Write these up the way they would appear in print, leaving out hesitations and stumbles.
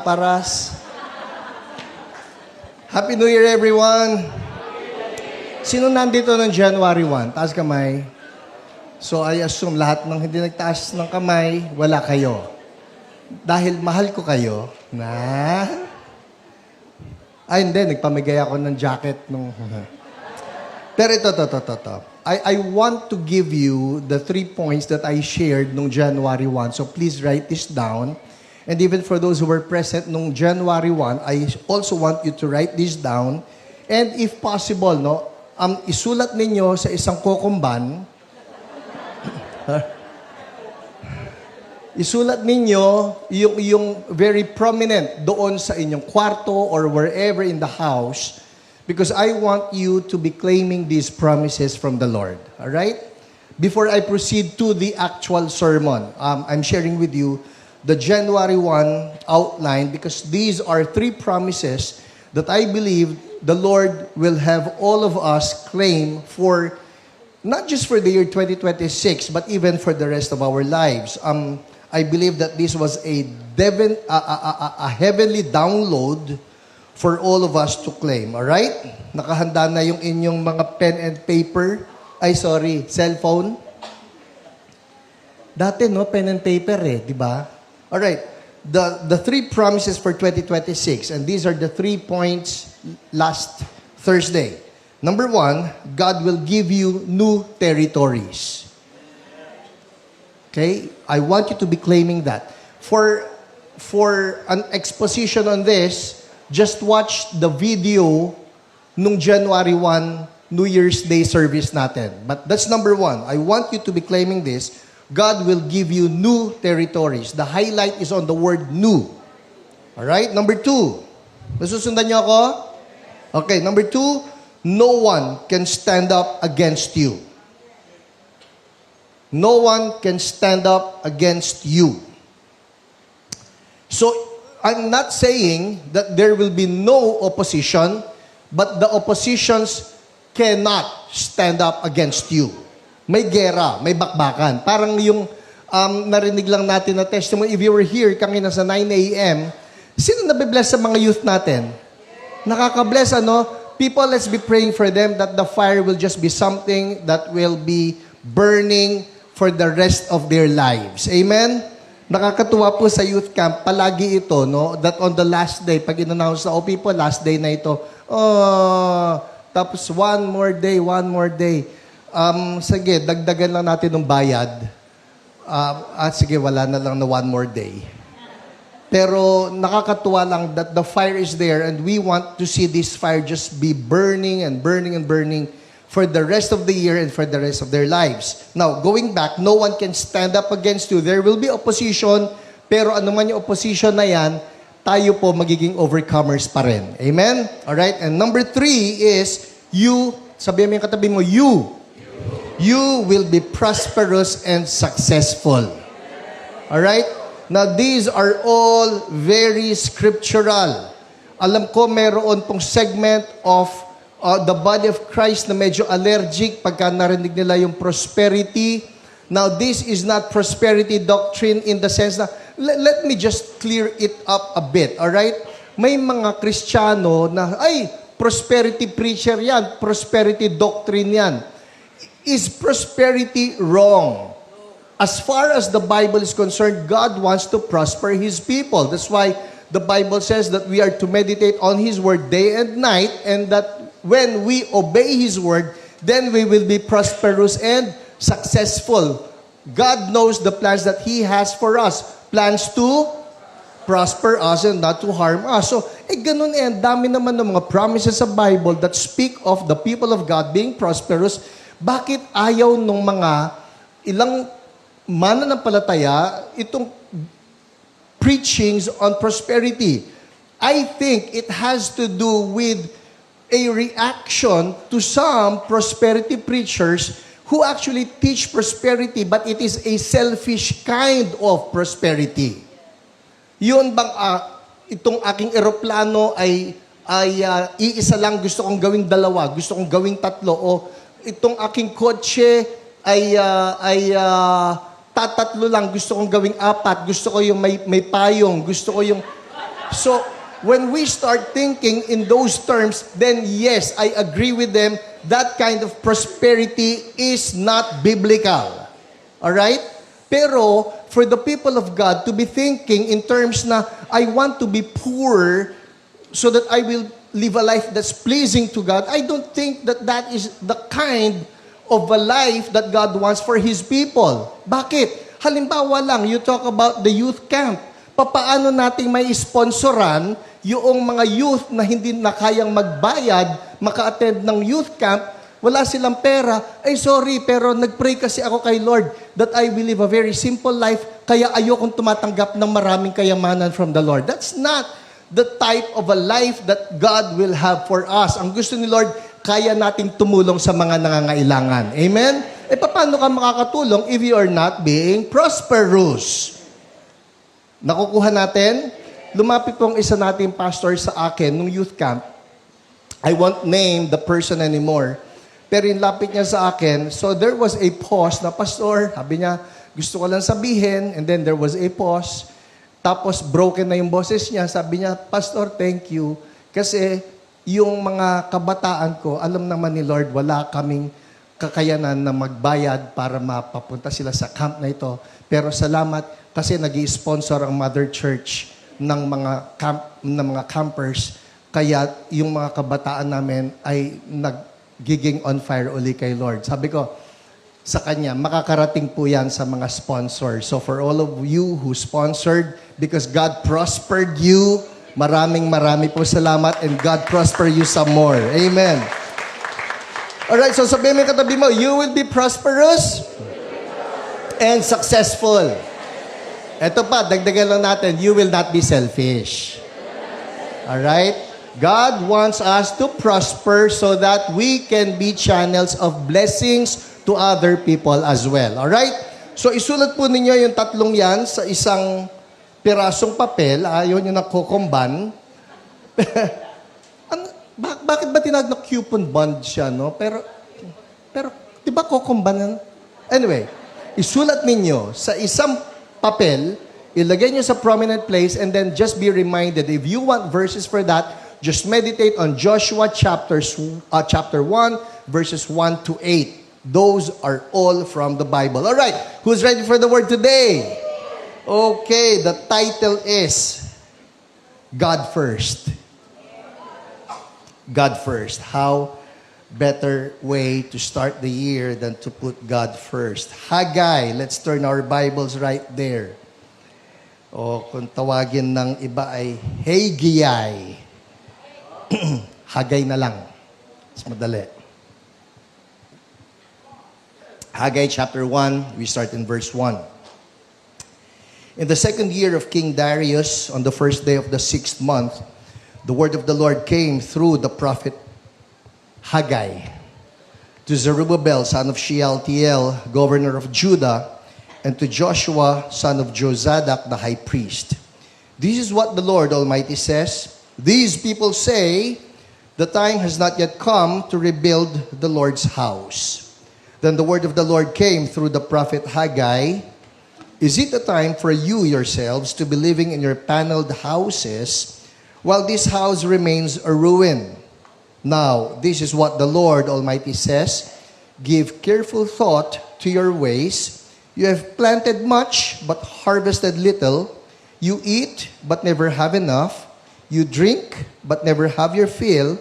Paras. Happy New Year, everyone! Sino nandito ng January 1? Taas kamay. So, I assume lahat ng hindi nagtaas ng kamay, wala kayo. Dahil mahal ko kayo, na... Ay, hindi. Nagpamigay ako ng jacket nung... Pero ito. I want to give you the 3 points that I shared nung January 1. So, please write this down. And even for those who were present nung January 1, I also want you to write this down. And if possible, no, isulat ninyo sa isang kokomban. Isulat ninyo yung very prominent doon sa inyong kwarto or wherever in the house, because I want you to be claiming these promises from the Lord. All right? Before I proceed to the actual sermon, I'm sharing with you the January 1 outline, because these are 3 promises that I believe the Lord will have all of us claim for, not just for the year 2026, but even for the rest of our lives. I believe that this was a heavenly download for all of us to claim. Alright? Nakahanda na yung inyong mga pen and paper. Cellphone. Dati, no, pen and paper di ba? Alright, the 3 promises for 2026, and these are the 3 points last Thursday. Number 1, God will give you new territories. Okay? I want you to be claiming that. For an exposition on this, just watch the video nung January 1 New Year's Day service natin. But that's number 1. I want you to be claiming this. God will give you new territories. The highlight is on the word new. Alright? Number 2. Nasusundan niyo ako? Okay, number 2, no one can stand up against you. No one can stand up against you. So, I'm not saying that there will be no opposition, but the oppositions cannot stand up against you. May gera, may bakbakan. Parang yung narinig lang natin na testimony. If you were here kanina sa 9 a.m., sino nabibless sa mga youth natin? Nakakabless, ano? People, let's be praying for them that the fire will just be something that will be burning for the rest of their lives. Amen? Nakakatuwa po sa youth camp, palagi ito, no? That on the last day, pag in-announce na, people, last day na ito. Tapos one more day. Sige, dagdagan lang natin ng bayad. Sige, wala na lang na one more day. Pero nakakatuwa lang that the fire is there, and we want to see this fire just be burning and burning and burning for the rest of the year and for the rest of their lives. Now, going back, no one can stand up against you. There will be opposition, pero ano man yung opposition na yan, tayo po magiging overcomers pa rin. Amen? Alright? And number 3 is, sabihin mo yung katabi mo, you will be prosperous and successful. Alright? Now, these are all very scriptural. Alam ko, meron pong segment of the body of Christ na medyo allergic pagka narinig nila yung prosperity. Now, this is not prosperity doctrine in the sense na, let me just clear it up a bit. Alright? May mga Kristiyano na, prosperity preacher yan, prosperity doctrine yan. Is prosperity wrong? As far as the Bible is concerned, God wants to prosper His people. That's why the Bible says that we are to meditate on His Word day and night, and that when we obey His Word, then we will be prosperous and successful. God knows the plans that He has for us. Plans to prosper us and not to harm us. So, ganun ang dami naman ng mga promises sa Bible that speak of the people of God being prosperous. Bakit ayaw nung mga ilang mananampalataya itong preachings on prosperity? I think it has to do with a reaction to some prosperity preachers who actually teach prosperity, but it is a selfish kind of prosperity. Yun bang itong aking eroplano ay iisa lang, gusto kong gawing 2, gusto kong gawing 3, o itong aking kotse ay tatatlo lang, gusto kong gawing 4, gusto ko yung may payong, gusto ko yung So, when we start thinking in those terms, then yes, I agree with them. That kind of prosperity is not biblical. Alright? Pero, for the people of God to be thinking in terms na, I want to be poor so that I will live a life that's pleasing to God, I don't think that that is the kind of a life that God wants for His people. Bakit? Halimbawa lang, you talk about the youth camp. Papaano nating may sponsoran yung mga youth na hindi na kayang magbayad, maka-attend ng youth camp, wala silang pera, ay sorry, pero nag-pray kasi ako kay Lord that I will live a very simple life, kaya ayokong tumatanggap ng maraming kayamanan from the Lord. That's not the type of a life that God will have for us. Ang gusto ni Lord, kaya nating tumulong sa mga nangangailangan. Amen? E paano ka makakatulong if you are not being prosperous? Nakukuha natin? Lumapit pong isa nating pastor sa akin nung youth camp. I won't name the person anymore. Pero inlapit niya sa akin, so there was a pause na, Pastor, sabi niya, gusto ko lang sabihin, and then there was a pause. Tapos broken na yung boses niya, sabi niya, Pastor, thank you. Kasi yung mga kabataan ko, alam naman ni Lord, wala kaming kakayanan na magbayad para mapapunta sila sa camp na ito. Pero salamat kasi nag-i-sponsor ang Mother Church ng mga campers. Kaya yung mga kabataan namin ay nagiging on fire uli kay Lord. Sabi ko sa kanya, makakarating po yan sa mga sponsors. So for all of you who sponsored, because God prospered you, marami po salamat, and God prosper you some more. Amen. Alright, so sabihin mo yung katabi mo, you will be prosperous and successful. Ito pa, dagdagan lang natin, you will not be selfish. Alright? God wants us to prosper so that we can be channels of blessings to other people as well. Alright? So isulat po ninyo yung tatlong yan sa isang pirasong papel. Ayaw nyo na kukumban. Bakit ba tinawag na coupon bond siya, no? Pero di ba kukumban? Anyway, isulat ninyo sa isang papel, ilagay nyo sa prominent place, and then just be reminded, if you want verses for that, just meditate on Joshua chapter 1, verses 1 to 8. Those are all from the Bible. All right, who's ready for the word today? Okay, the title is God First. God First. How better way to start the year than to put God first. Haggai, let's turn our Bibles right there. O kung tawagin ng iba ay Haggai. Haggai na lang. Mas madali. Haggai chapter 1, we start in verse 1. In the second year of King Darius, on the first day of the 6th month, the word of the Lord came through the prophet Haggai to Zerubbabel, son of Shealtiel, governor of Judah, and to Joshua, son of Jozadak, the high priest. This is what the Lord Almighty says. These people say, the time has not yet come to rebuild the Lord's house. Then the word of the Lord came through the prophet Haggai. Is it the time for you yourselves to be living in your paneled houses while this house remains a ruin? Now, this is what the Lord Almighty says. Give careful thought to your ways. You have planted much, but harvested little. You eat, but never have enough. You drink, but never have your fill.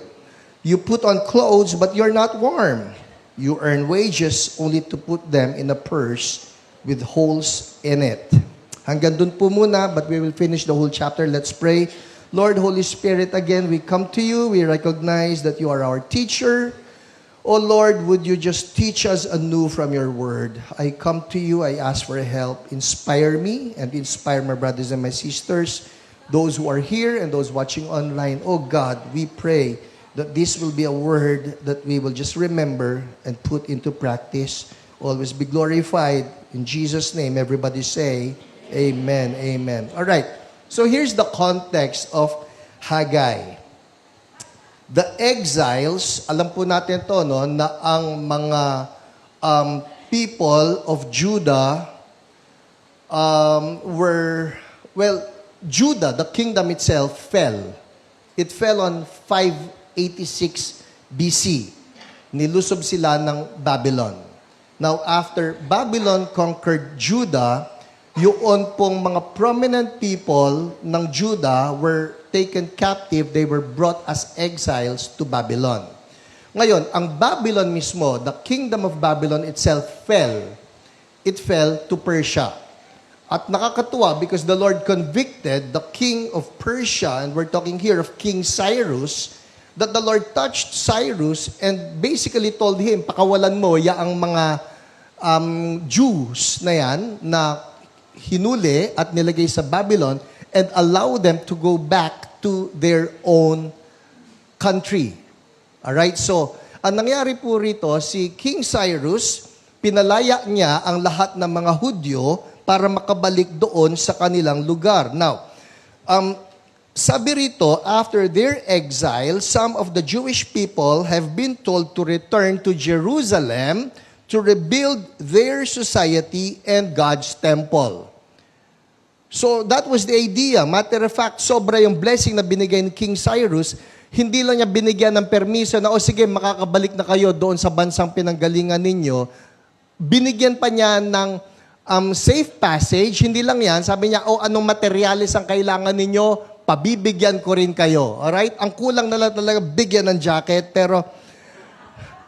You put on clothes, but you're not warm. You earn wages only to put them in a purse with holes in it. Hanggang dun po muna, but we will finish the whole chapter. Let's pray. Lord, Holy Spirit, again, we come to you. We recognize that you are our teacher. Oh Lord, would you just teach us anew from your word? I come to you, I ask for help. Inspire me and inspire my brothers and my sisters, those who are here and those watching online. Oh God, we pray that this will be a word that we will just remember and put into practice. Always be glorified. In Jesus' name, everybody say, Amen, Amen. All right. So here's the context of Haggai. The exiles, alam po natin to, no, na ang mga people of Judah were, well, Judah, the kingdom itself, fell. It fell on 586 BC. Nilusob sila ng Babylon. Now, after Babylon conquered Judah, yun pong mga prominent people ng Judah were taken captive. They were brought as exiles to Babylon. Ngayon, ang Babylon mismo, the kingdom of Babylon itself fell. It fell to Persia. At nakakatuwa because the Lord convicted the king of Persia, and we're talking here of King Cyrus, that the Lord touched Cyrus and basically told him, pakawalan mo yaang mga Jews na yan na hinuli at nilagay sa Babylon and allow them to go back to their own country. Alright? So, ang nangyari po rito, si King Cyrus, pinalaya niya ang lahat ng mga Hudyo para makabalik doon sa kanilang lugar. Now, sabi rito, after their exile, some of the Jewish people have been told to return to Jerusalem to rebuild their society and God's temple. So, that was the idea. Matter of fact, sobra yung blessing na binigay ni King Cyrus. Hindi lang niya binigyan ng permiso na, sige, makakabalik na kayo doon sa bansang pinanggalingan ninyo. Binigyan pa niya ng safe passage. Hindi lang yan. Sabi niya, anong materyales ang kailangan ninyo? Pabibigyan ko rin kayo. Alright? Ang kulang na lang talaga bigyan ng jacket, pero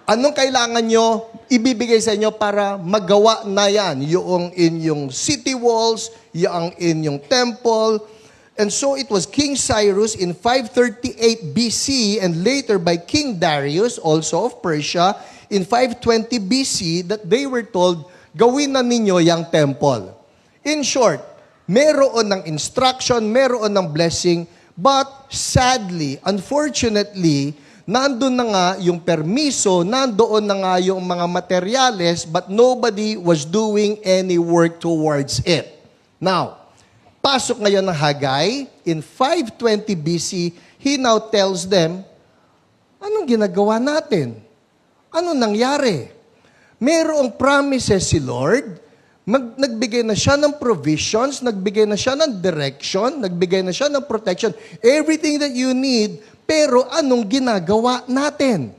anong kailangan nyo, ibibigay sa inyo para magawa na yan. Yung inyong city walls, yung inyong temple. And so it was King Cyrus in 538 BC and later by King Darius, also of Persia, in 520 BC that they were told, gawin na ninyo yung temple. In short, meron ng instruction, meron ng blessing, but sadly, unfortunately, nandun na nga yung permiso, nandoon na nga yung mga materyales, but nobody was doing any work towards it. Now, pasok ngayon ng Haggai, in 520 BC, he now tells them, anong ginagawa natin? Ano nangyari? Merong promises si Lord, nagbigay na siya ng provisions, nagbigay na siya ng direction, nagbigay na siya ng protection, everything that you need, pero anong ginagawa natin?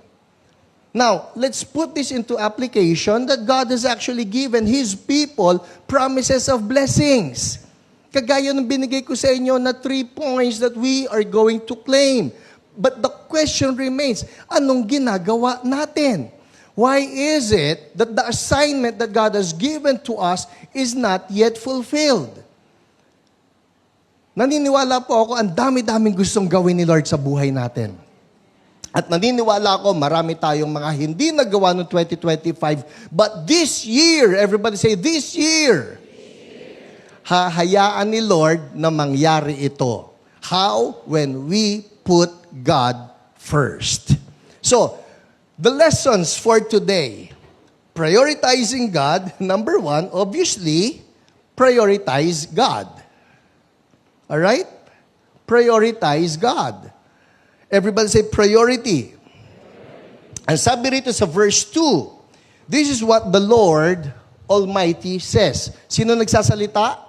Now, let's put this into application that God has actually given His people promises of blessings. Kagaya ng binigay ko sa inyo na 3 points that we are going to claim. But the question remains, anong ginagawa natin? Why is it that the assignment that God has given to us is not yet fulfilled? Naniniwala po ako, ang dami-daming gustong gawin ni Lord sa buhay natin. At naniniwala ako, marami tayong mga hindi nagawa noong 2025. But this year, everybody say, this year, hahayaan ni Lord na mangyari ito. How? When we put God first. So, the lessons for today, prioritizing God, number 1, obviously, prioritize God. Alright? Prioritize God. Everybody say priority. And sabi rito sa verse 2, this is what the Lord Almighty says. Sino nagsasalita?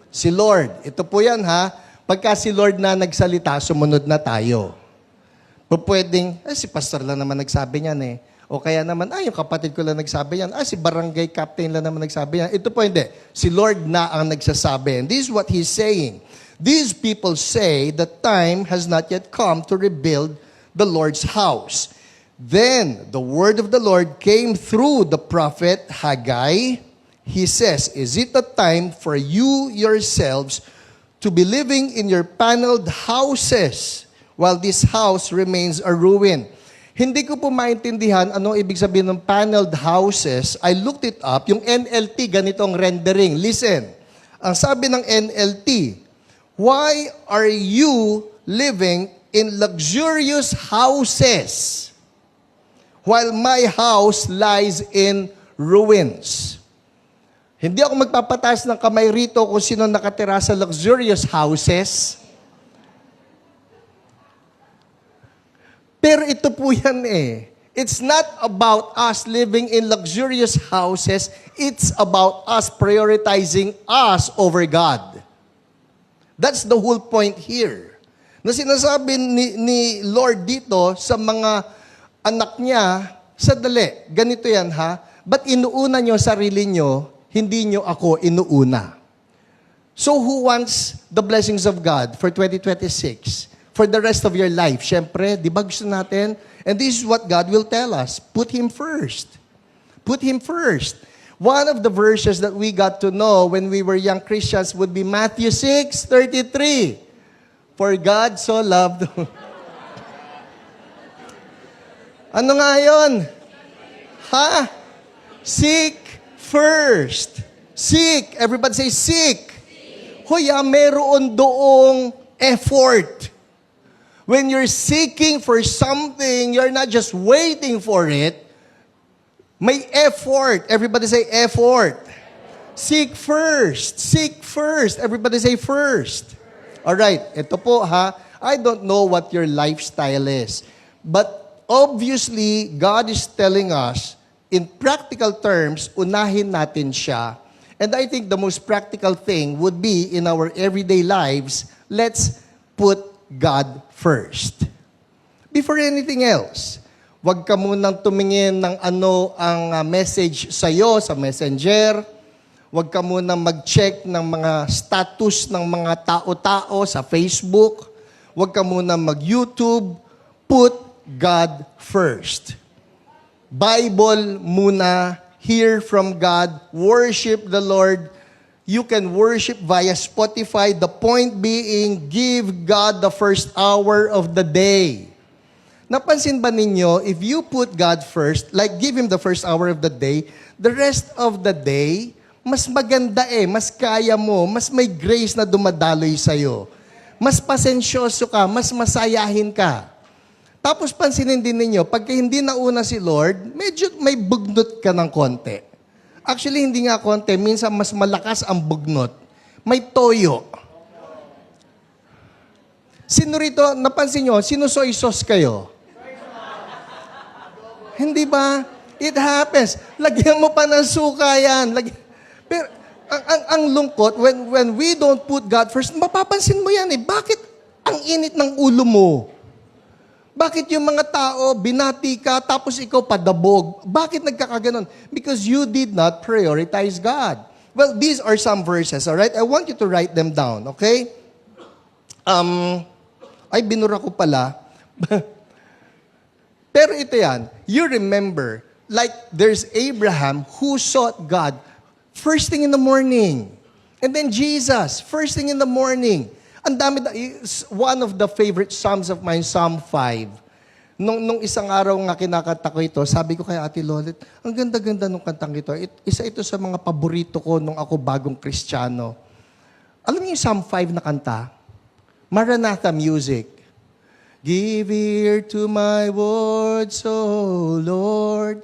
Si Lord. Ito po yan ha. Pagka si Lord na nagsalita, sumunod na tayo. Pwedeng, si pastor lang naman nagsabi niyan eh. O kaya naman, yung kapatid ko lang nagsabi yan. Si barangay captain lang naman nagsabi yan. Ito po hindi. Si Lord na ang nagsasabi. And this is what He's saying. These people say that time has not yet come to rebuild the Lord's house. Then, the word of the Lord came through the prophet Haggai. He says, is it a time for you yourselves to be living in your paneled houses while this house remains a ruin? Hindi ko po maintindihan anong ibig sabihin ng paneled houses. I looked it up. Yung NLT, ganitong rendering. Listen, ang sabi ng NLT, why are you living in luxurious houses while my house lies in ruins? Hindi ako magpapataas ng kamay rito kung sino nakatira sa luxurious houses. Pero ito po yan eh. It's not about us living in luxurious houses. It's about us prioritizing us over God. That's the whole point here. Na sinasabi ni Lord dito sa mga anak niya, sadali, ganito yan ha, ba't inuuna nyo sarili nyo, hindi nyo ako inuuna? So who wants the blessings of God for 2026? For the rest of your life? Siyempre, di ba gusto natin? And this is what God will tell us. Put Him first. Put Him first. One of the verses that we got to know when we were young Christians would be Matthew 6:33. For God so loved. Ano nga yun? Ha? Seek first. Seek. Everybody say seek. Hoy, meron doong effort. When you're seeking for something, you're not just waiting for it. May effort. Everybody say effort. Seek first. Seek first. Everybody say first. Alright, ito po ha. I don't know what your lifestyle is. But obviously, God is telling us, in practical terms, unahin natin siya. And I think the most practical thing would be in our everyday lives, let's put God first. Before anything else. Huwag ka munang tumingin ng ano ang message sa'yo sa messenger. Huwag ka munang mag-check ng mga status ng mga tao-tao sa Facebook. Huwag ka munang mag-YouTube. Put God first. Bible muna. Hear from God. Worship the Lord. You can worship via Spotify. The point being, give God the first hour of the day. Napansin ba ninyo, if you put God first, like give Him the first hour of the day, the rest of the day, mas maganda mas kaya mo, mas may grace na dumadaloy sa'yo. Mas pasensyoso ka, mas masayahin ka. Tapos pansinin din ninyo, pagka hindi nauna si Lord, medyo may bugnot ka ng konti. Actually, hindi nga konti, minsan mas malakas ang bugnot. May toyo. Sino rito, napansin nyo, sinusoy sauce kayo? Hindi ba? It happens. Lagyan mo pa ng suka yan. Pero ang lungkot, when we don't put God first, mapapansin mo yan Bakit ang init ng ulo mo? Bakit yung mga tao, binati ka, tapos ikaw padabog? Bakit nagkakaganon? Because you did not prioritize God. Well, these are some verses, all right? I want you to write them down, okay? Ay, binura ko pala. Pero ito yan, you remember, like there's Abraham who sought God first thing in the morning. And then Jesus, first thing in the morning. Ang dami, one of the favorite psalms of mine, Psalm 5. Nung isang araw nga kinakanta ko ito, sabi ko kay Ate Lolet, ang ganda-ganda nung kantang ito. Isa ito sa mga paborito ko nung ako bagong Kristiyano. Alam niyo yung Psalm 5 na kanta? Maranatha Music. Give ear to my words, O Lord.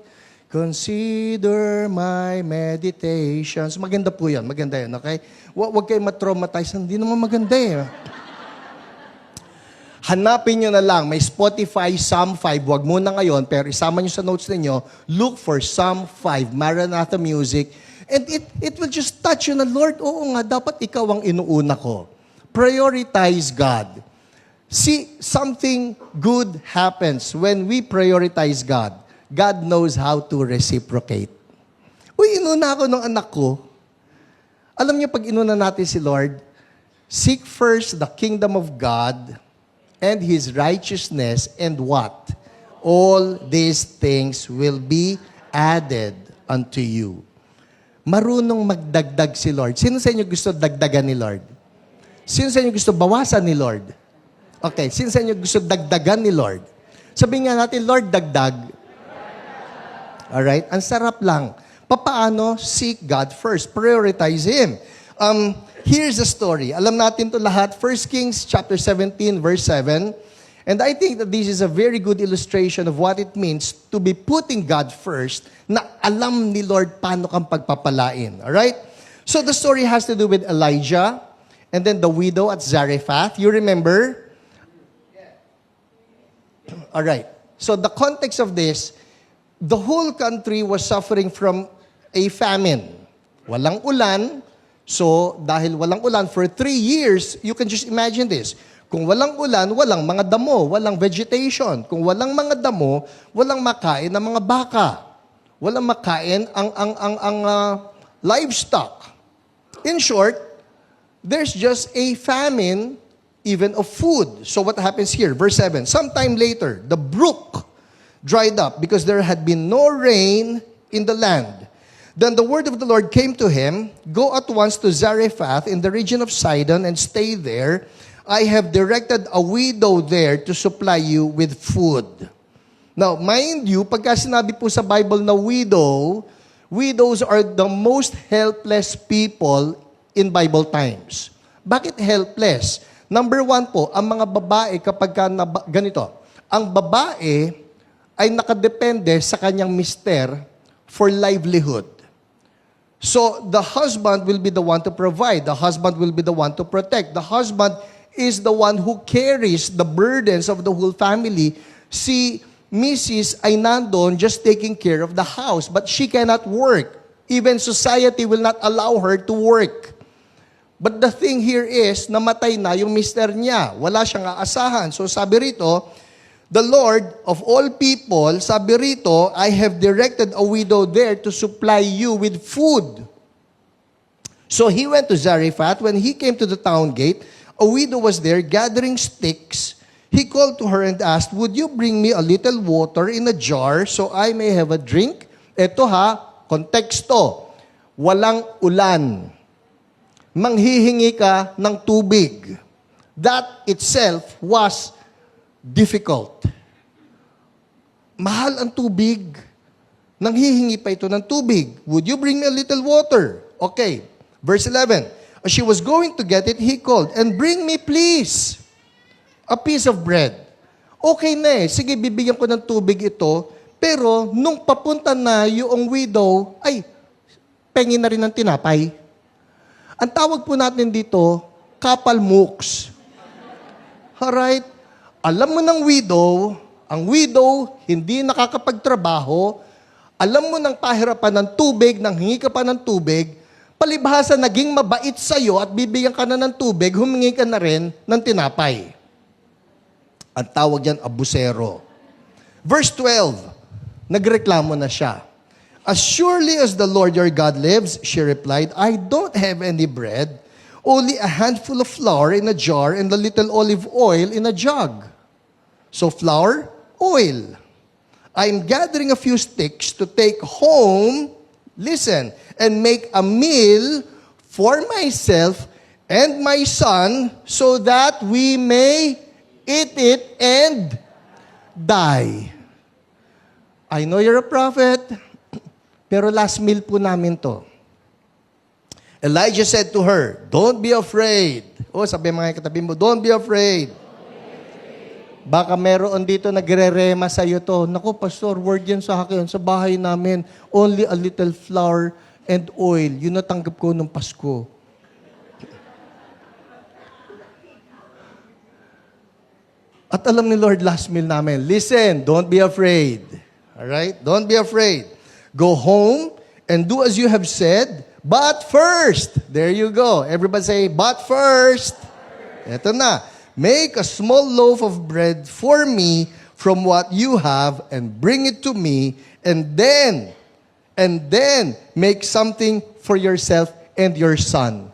Consider my meditations. Maganda po yan. Maganda yan, okay? Huwag kayo matraumatize. Hindi naman maganda Hanapin nyo na lang. May Spotify, Psalm 5. Huwag muna ngayon, pero isama nyo sa notes ninyo. Look for Psalm 5, Maranatha Music. And it will just touch you na, Lord, oo nga, dapat ikaw ang inuuna ko. Prioritize God. See, something good happens when we prioritize God. God knows how to reciprocate. Uy, inuna ako ng anak ko. Alam niyo, pag inuna natin si Lord, seek first the kingdom of God and His righteousness, and what? All these things will be added unto you. Marunong magdagdag si Lord. Sino sa inyo gusto dagdagan ni Lord? Sino sa inyo gusto bawasan ni Lord? Okay, sino sa inyo gusto dagdagan ni Lord? Sabihin nga natin, Lord, dagdag. Alright? Ang sarap lang. Papaano? Seek God first. Prioritize Him. Here's the story. Alam natin to lahat. 1 Kings chapter 17, verse 7. And I think that this is a very good illustration of what it means to be putting God first, na alam ni Lord paano kang pagpapalain. Alright? So the story has to do with Elijah and then the widow at Zarephath. You remember? Alright. So the context of this, the whole country was suffering from a famine. Walang ulan, So, dahil walang ulan for 3 years, you can just imagine this. Kung walang ulan, walang mga damo, walang vegetation. Kung walang mga damo, walang makain ng mga baka. Walang makain ang livestock. In short, there's just a famine even of food. So what happens here? Verse 7, sometime later, the brook dried up because there had been no rain in the land. Then the word of the Lord came to him, go at once to Zarephath in the region of Sidon and stay there. I have directed a widow there to supply you with food. Now, mind you, pagka sinabi po sa Bible na widow, widows are the most helpless people in Bible times. Bakit helpless? Number 1 po, ang mga babae kapag ganito, ang babae ay nakadepende sa kanyang mister for livelihood. So, the husband will be the one to provide. The husband will be the one to protect. The husband is the one who carries the burdens of the whole family. Si Mrs. ay nandun just taking care of the house, but she cannot work. Even society will not allow her to work. But the thing here is, namatay na yung mister niya. Wala siyang aasahan. So sabi rito, the Lord of all people, sabi rito, I have directed a widow there to supply you with food. So he went to Zarephath. When he came to the town gate, a widow was there gathering sticks. He called to her and asked, would you bring me a little water in a jar so I may have a drink? Ito konteksto. Walang ulan. Manghihingi ka ng tubig. That itself was difficult. Mahal ang tubig. Nanghihingi pa ito ng tubig. Would you bring me a little water? Okay. Verse 11. As she was going to get it, he called, and bring me please a piece of bread. Okay na sige, bibigyan ko ng tubig ito, pero nung papunta na yung widow, ay, pengi na rin ng tinapay. Ang tawag po natin dito, kapal mooks. Alright? Alam mo ng widow, ang widow hindi nakakapagtrabaho, alam mo ng pahirapan ng tubig, nang hingi ka pa ng tubig, palibhasa naging mabait sa'yo at bibigyan ka na ng tubig, humingi ka na rin ng tinapay. Ang tawag yan, abusero. Verse 12, nagreklamo na siya. As surely as the Lord your God lives, she replied, I don't have any bread, only a handful of flour in a jar and a little olive oil in a jug. So flour, oil. I'm gathering a few sticks to take home, listen, and make a meal for myself and my son so that we may eat it and die. I know you're a prophet, pero last meal po namin to. Elijah said to her, don't be afraid. Sabi mga katabi mo, don't be afraid. Baka meron dito nagre-rema sa iyo to. Naku, pastor, word yan sa akin, sa bahay namin. Only a little flour and oil. Yun natanggap ko nung Pasko. At alam ni Lord, last meal namin, listen, don't be afraid. Alright? Don't be afraid. Go home and do as you have said, but first, there you go. Everybody say, but first. Ito na. Make a small loaf of bread for me from what you have and bring it to me, and then make something for yourself and your son.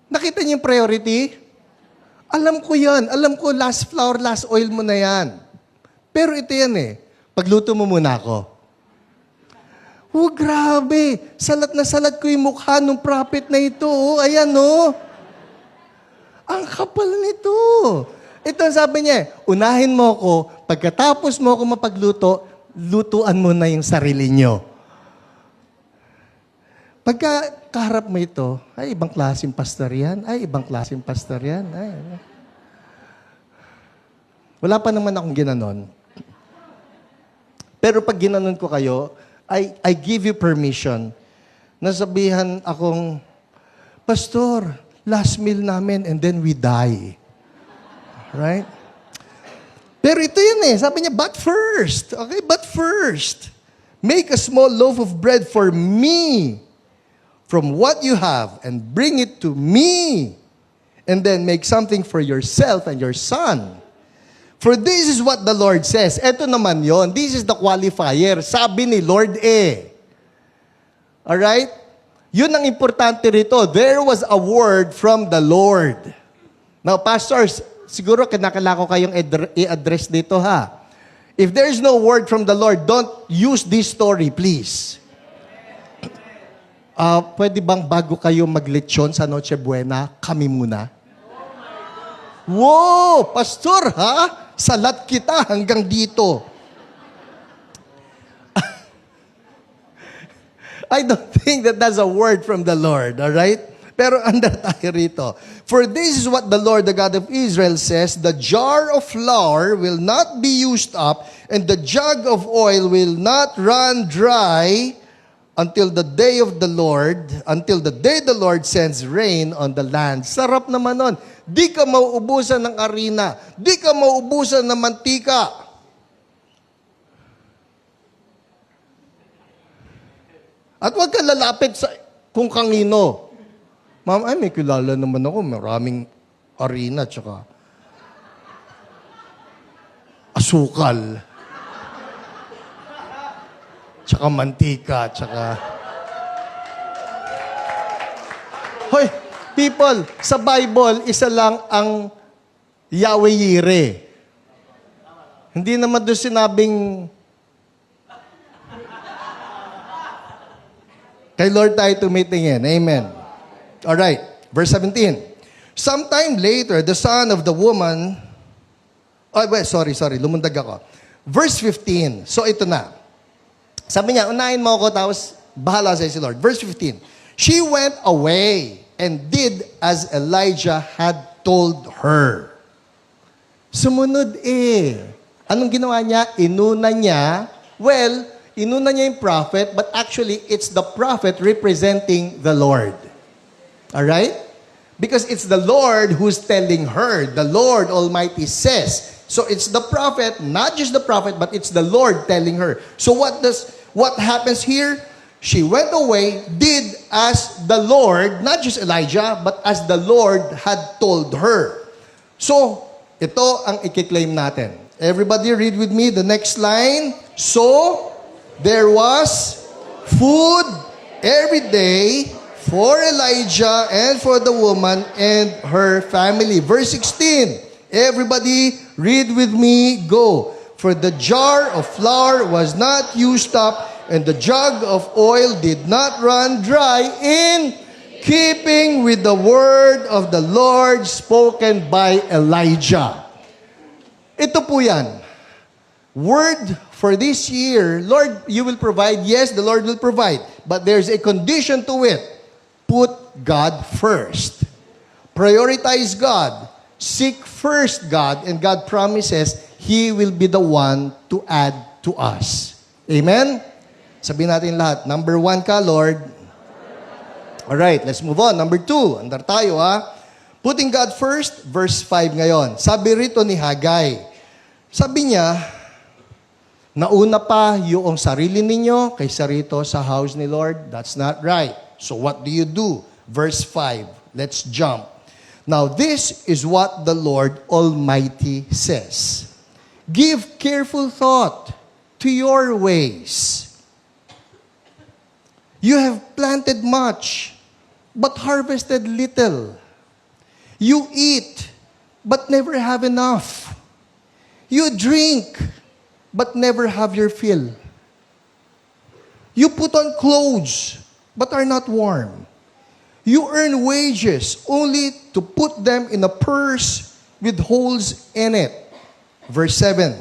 Nakita niyo yung priority? Alam ko yan. Alam ko, last flour, last oil mo na yan. Pero ito yan pagluto mo muna ako. Grabe. Salat na salat ko yung mukha ng prophet na ito. Ayan, Ang kapal nito. Ito sabi niya, unahin mo ako, pagkatapos mo ako mapagluto, lutuan mo na yung sarili nyo. Pagka kaharap mo ito, ay ibang klaseng pastor yan, ay ibang klaseng pastor yan. Wala pa naman akong ginanon. Pero pag ginanon ko kayo, I give you permission na sabihan akong, Pastor, last meal namin and then we die. Right? Pero ito yun sabi niya, but first. Okay, but first. Make a small loaf of bread for me. from what you have and bring it to me, and then make something for yourself and your son. For this is what the Lord says. Eto naman yon. This is the qualifier. Sabi ni Lord Alright? Yun ang importante rito. There was a word from the Lord. Now, pastors, siguro kinakala ko kayong i-address dito ha. If there is no word from the Lord, don't use this story, please. Pwede bang bago kayo maglechon sa Noche Buena, kami muna? Wow! Pastor, ha? Salat kita hanggang dito. I don't think that that's a word from the Lord, all right? Pero under tayo rito. For this is what the Lord, the God of Israel says, the jar of flour will not be used up, and the jug of oil will not run dry until the day the Lord sends rain on the land. Sarap naman nun. Di ka mauubusan ng arena. Di ka mauubusan ng mantika. At huwag ka lalapit sa kung kanino. Ma'am, may kilala naman ako. Maraming arena tsaka asukal. Tsaka mantika, tsaka... Hoy, people, sa Bible, isa lang ang Yahweh Yire. Hindi naman doon sinabing... Kay Lord tayo tumitingin. Amen. Alright, verse 17. Sometime later, the son of the woman... sorry, lumundag ako. Verse 15. So ito na. Sabi niya, unahin mo ako, tapos bahala sa'yo si Lord. Verse 15. She went away and did as Elijah had told her. Sumunod Anong ginawa niya? Inuna niya yung prophet, but actually, it's the prophet representing the Lord. Alright? Because it's the Lord who's telling her. The Lord Almighty says. So it's the prophet, not just the prophet, but it's the Lord telling her. So what happens here? She went away, did as the Lord, not just Elijah, but as the Lord had told her. So, ito ang ikiklaim natin. Everybody read with me the next line. So, there was food every day for Elijah and for the woman and her family. Verse 16. Everybody read with me, go. For the jar of flour was not used up, and the jug of oil did not run dry, in keeping with the word of the Lord spoken by Elijah. Ito po yan. Word for this year, Lord, you will provide. Yes, the Lord will provide. But there's a condition to it. Put God first. Prioritize God. Seek first God, and God promises He will be the one to add to us. Amen? Sabihin natin lahat, number 1 ka, Lord. Alright, let's move on. Number 2, andar tayo ha. Putting God first, verse 5 ngayon. Sabi rito ni Haggai, sabi niya, nauna pa yung sarili ninyo kaysa rito sa house ni Lord. That's not right. So what do you do? Verse 5, let's jump. Now, this is what the Lord Almighty says. Give careful thought to your ways. You have planted much, but harvested little. You eat, but never have enough. You drink, but never have your fill. You put on clothes, but are not warm. You earn wages only to put them in a purse with holes in it. Verse 7.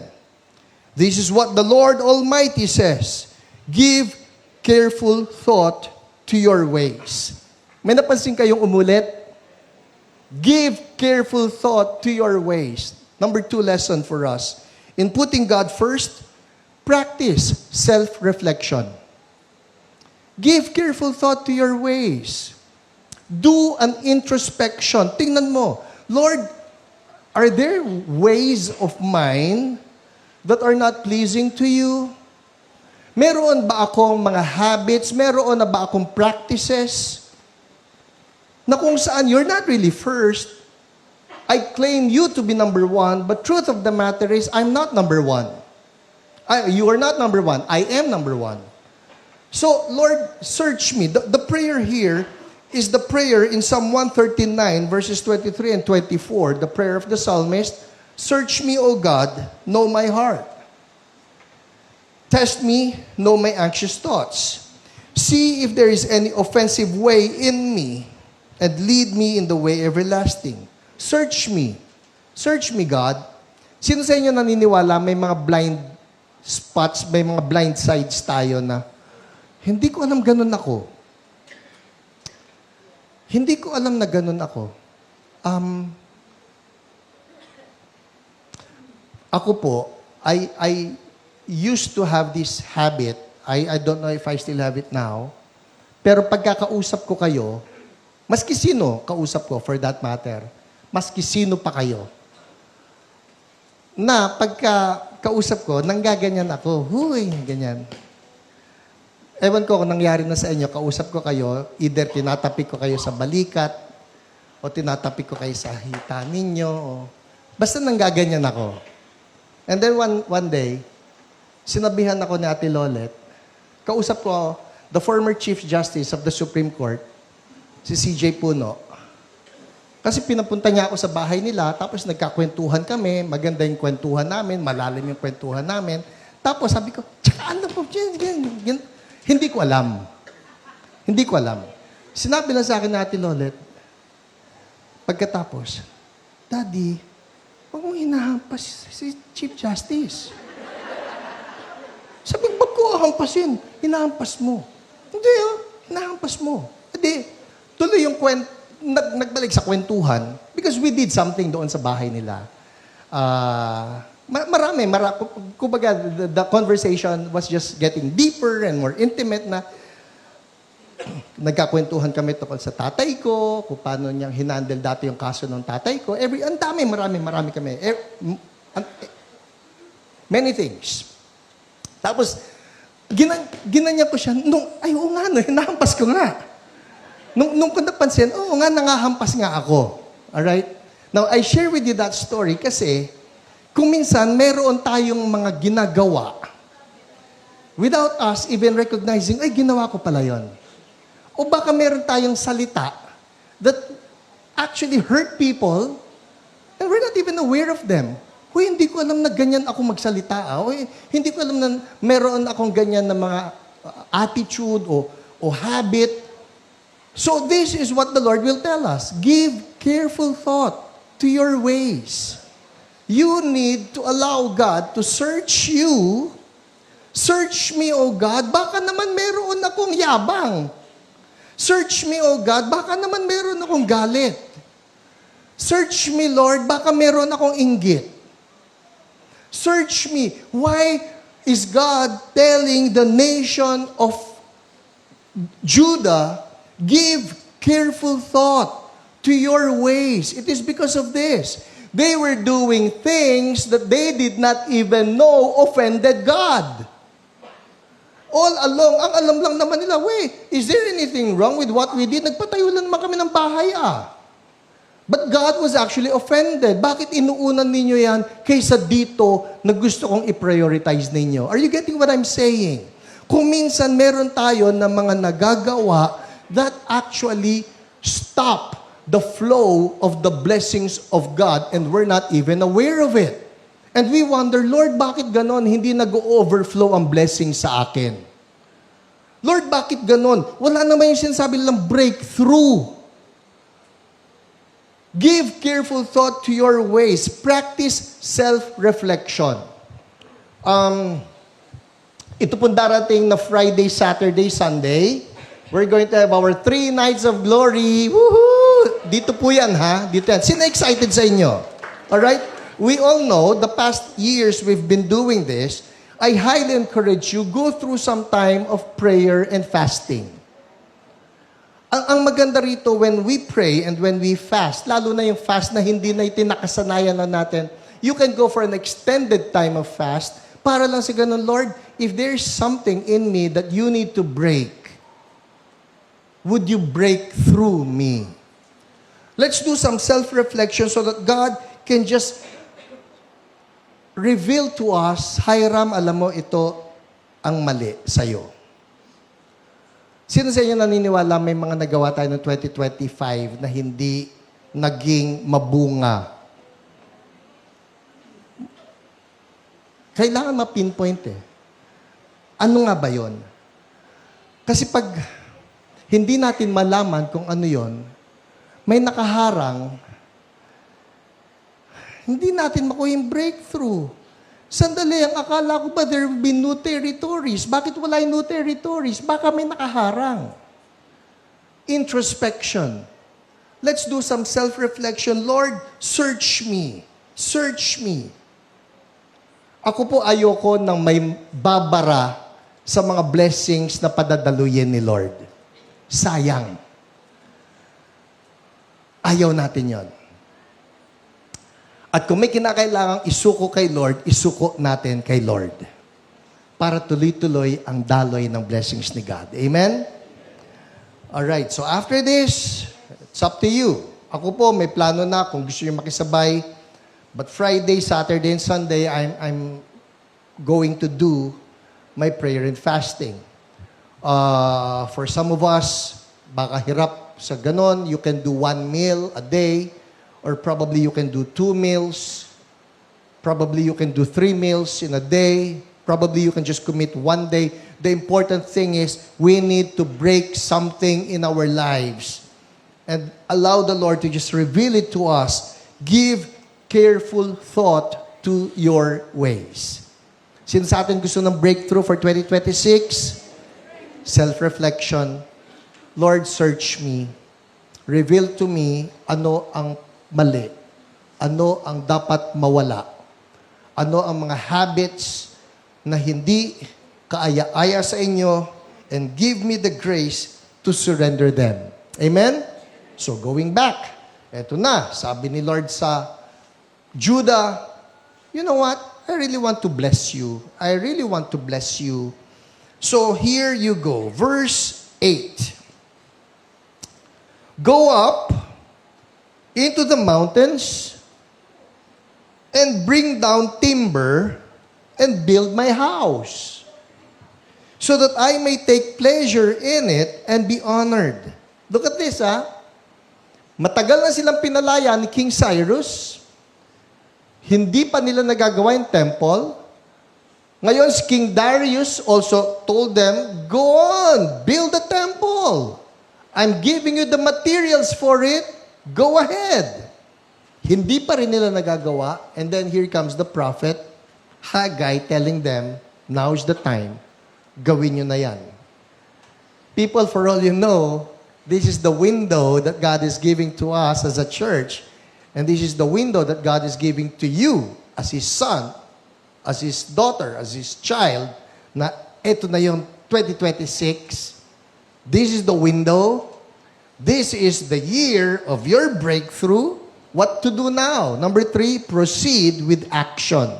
This is what the Lord Almighty says. Give careful thought to your ways. May napansin kayong umulit? Give careful thought to your ways. Number 2 lesson for us. In putting God first, practice self-reflection. Give careful thought to your ways. Do an introspection. Tingnan mo, Lord, are there ways of mine that are not pleasing to you? Meron ba akong mga habits? Meron na ba akong practices? Na kung saan you're not really first. I claim you to be number one, but truth of the matter is, I'm not number one. You are not number one. I am number one. So, Lord, search me. The prayer here is the prayer in Psalm 139, verses 23 and 24, the prayer of the psalmist, search me, O God, know my heart. Test me, know my anxious thoughts. See if there is any offensive way in me, and lead me in the way everlasting. Search me. Search me, God. Sino sa inyo naniniwala may mga blind spots, may mga blind sides tayo na hindi ko alam ganun ako. Hindi ko alam na ganun ako. Ako po, I used to have this habit. I don't know if I still have it now. Pero pagkakausap ko kayo, maski sino kausap ko for that matter, maski sino pa kayo, na pagkakausap ko, nanggaganyan ako. Huy, ganyan. Ewan ko kung nangyari na sa inyo, kausap ko kayo, either tinatapik ko kayo sa balikat, o tinatapik ko kayo sa hita ninyo, o basta nanggaganyan ako. And then one day, sinabihan ako ni Ate Lolet, kausap ko the former Chief Justice of the Supreme Court, si CJ Puno. Kasi pinapunta niya ako sa bahay nila, tapos nagkakwentuhan kami, maganda yung kwentuhan namin, malalim yung kwentuhan namin. Tapos sabi ko, tsaka ano po, hindi ko alam. Hindi ko alam. Sinabi lang sa akin na Ate Lolet, pagkatapos, Daddy, huwag mong hinahampas si Chief Justice. Sabi, ba't ko hampasin? Hinahampas mo. Hindi, hinahampas mo. Hindi, tuloy yung nagbalik sa kwentuhan because we did something doon sa bahay nila. Marami. Kumbaga, the conversation was just getting deeper and more intimate na nagkakwentuhan kami tungkol sa tatay ko, kung paano niyang hinandle dati yung kaso ng tatay ko. Marami kami. Many things. Tapos, ginanya ko siya, oo nga, hinahampas ko nga. Nung ko napansin, oo nga, nangahampas nga ako. Alright? Now, I share with you that story kasi kung minsan, meron tayong mga ginagawa without us even recognizing, ay, ginawa ko pala yon. O baka meron tayong salita that actually hurt people and we're not even aware of them. Huy, hindi ko alam na ganyan ako magsalita. Huy, hindi ko alam na meron akong ganyan na mga attitude o habit. So this is what the Lord will tell us. Give careful thought to your ways. You need to allow God to search you. Search me, O God. Baka naman meron akong yabang. Search me, O God. Baka naman meron akong galit. Search me, Lord. Baka meron akong inggit. Search me. Why is God telling the nation of Judah, give careful thought to your ways? It is because of this. They were doing things that they did not even know offended God. All along, ang alam lang naman nila, wait, is there anything wrong with what we did? Nagpatayo lang naman kami ng bahay, But God was actually offended. Bakit inuunan ninyo yan kaysa dito na gusto kong i-prioritize ninyo? Are you getting what I'm saying? Kung minsan meron tayo na mga nagagawa that actually stop the flow of the blessings of God and we're not even aware of it. And we wonder, Lord, bakit ganon? Hindi nag-overflow ang blessing sa akin. Lord, bakit ganon? Wala naman yung sinasabi nilang breakthrough. Give careful thought to your ways. Practice self-reflection. Ito pong darating na Friday, Saturday, Sunday. We're going to have our 3 nights of glory. Woohoo! Dito po yan, ha? Dito yan. Sino excited sa inyo? Alright? We all know, the past years we've been doing this. I highly encourage you, go through some time of prayer and fasting. Ang maganda rito, when we pray and when we fast, lalo na yung fast na hindi na itinakasanayan na natin, you can go for an extended time of fast, Para lang sa ganun, Lord, if there's something in me that you need to break, would you break through me? Let's do some self-reflection so that God can just reveal to us, Hiram, alam mo, ito ang mali sa'yo. Sino sa inyo naniniwala may mga nagawa tayo noong 2025 na hindi naging mabunga? Kailangan ma-pinpoint eh. Ano nga ba yon? Kasi pag hindi natin malaman kung ano yon, may nakaharang, hindi natin makuha yung breakthrough. Sandali, ang akala ko ba there will be new territories? Bakit wala yung new territories? Baka may nakaharang. Introspection. Let's do some self-reflection. Lord, search me. Search me. Ako po ayoko ng may babara sa mga blessings na padadaluyin ni Lord. Sayang. Ayaw natin yon. At kung may kinakailangang isuko kay Lord, isuko natin kay Lord. Para tuloy-tuloy ang daloy ng blessings ni God. Amen? Alright, so after this, it's up to you. Ako po, may plano na kung gusto niyo makisabay. But Friday, Saturday, and Sunday, I'm going to do my prayer and fasting. For some of us, baka hirap sa ganon, you can do 1 meal a day. Or probably you can do 2 meals. Probably you can do 3 meals in a day. Probably you can just commit 1 day. The important thing is we need to break something in our lives and allow the Lord to just reveal it to us. Give careful thought to your ways. Sino sa atin gusto ng breakthrough for 2026? Self-reflection. Lord, search me. Reveal to me ano ang mali. Ano ang dapat mawala? Ano ang mga habits na hindi kaaya-aya sa inyo, and give me the grace to surrender them. Amen? So going back, eto na, sabi ni Lord sa Judah, you know what? I really want to bless you. I really want to bless you. So here you go. Verse 8. Go up into the mountains and bring down timber and build my house, so that I may take pleasure in it and be honored. Look at this, Matagal na silang pinalaya ni King Cyrus. Hindi pa nila nagagawa yung temple. Ngayon, si King Darius also told them, go on, build the temple. I'm giving you the materials for it. Go ahead. Hindi pa rin nila nagagawa. And then here comes the prophet, Haggai, telling them, now's the time. Gawin nyo na yan. People, for all you know, this is the window that God is giving to us as a church. And this is the window that God is giving to you as His son, as His daughter, as His child, na eto na yung 2026. This is the window. This is the year of your breakthrough. What to do now? Number 3, proceed with action.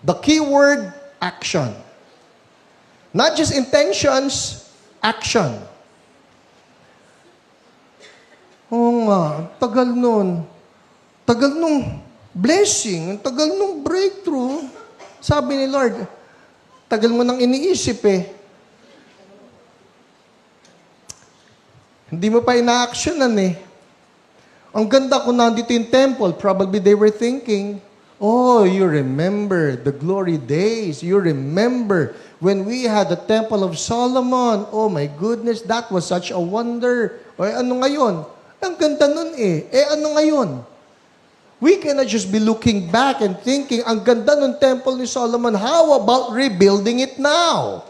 The key word, action. Not just intentions, action. Oo nga, tagal nun. Tagal nung blessing, tagal nung breakthrough. Sabi ni Lord, tagal mo nang iniisip eh. Hindi mo pa ina-actionan eh. Ang ganda kung nandito yung temple, probably they were thinking, oh, you remember the glory days. You remember when we had the Temple of Solomon. Oh my goodness, that was such a wonder. O ano ngayon? Ang ganda nun eh. Ano ngayon? We cannot just be looking back and thinking, ang ganda ng Temple ni Solomon, how about rebuilding it now?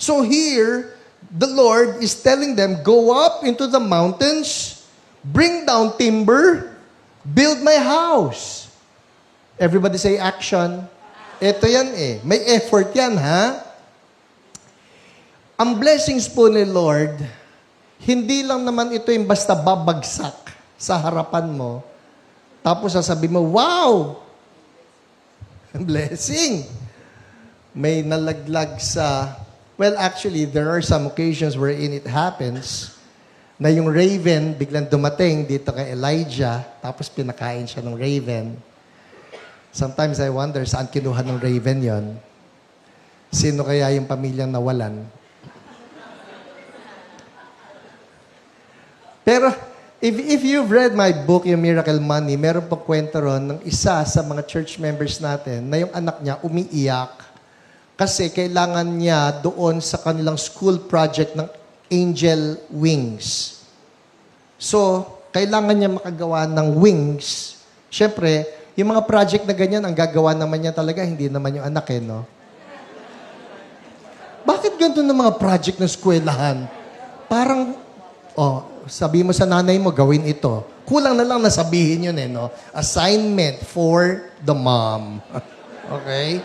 So here, the Lord is telling them, go up into the mountains, bring down timber, build my house. Everybody say action. Ito yan eh. May effort yan, ha? Ang blessings po ni Lord, hindi lang naman ito yung basta babagsak sa harapan mo, tapos sasabihin mo, wow! Blessing. May nalaglag sa... Well, actually, there are some occasions wherein it happens na yung raven biglang dumating dito kay Elijah, tapos pinakain siya ng raven. Sometimes I wonder, saan kinuha ng raven yon? Sino kaya yung pamilyang nawalan? Pero, if you've read my book, yung Miracle Money, meron pong kwento ron ng isa sa mga church members natin na yung anak niya umiiyak kasi kailangan niya doon sa kanilang school project ng angel wings. So, kailangan niya makagawa ng wings. Siyempre, yung mga project na ganyan, ang gagawa naman niya talaga, hindi naman yung anak no? Bakit ganito ng mga project ng eskwelahan? Parang, sabi mo sa nanay mo, gawin ito. Kulang na lang nasabihin yun no? Assignment for the mom. Okay?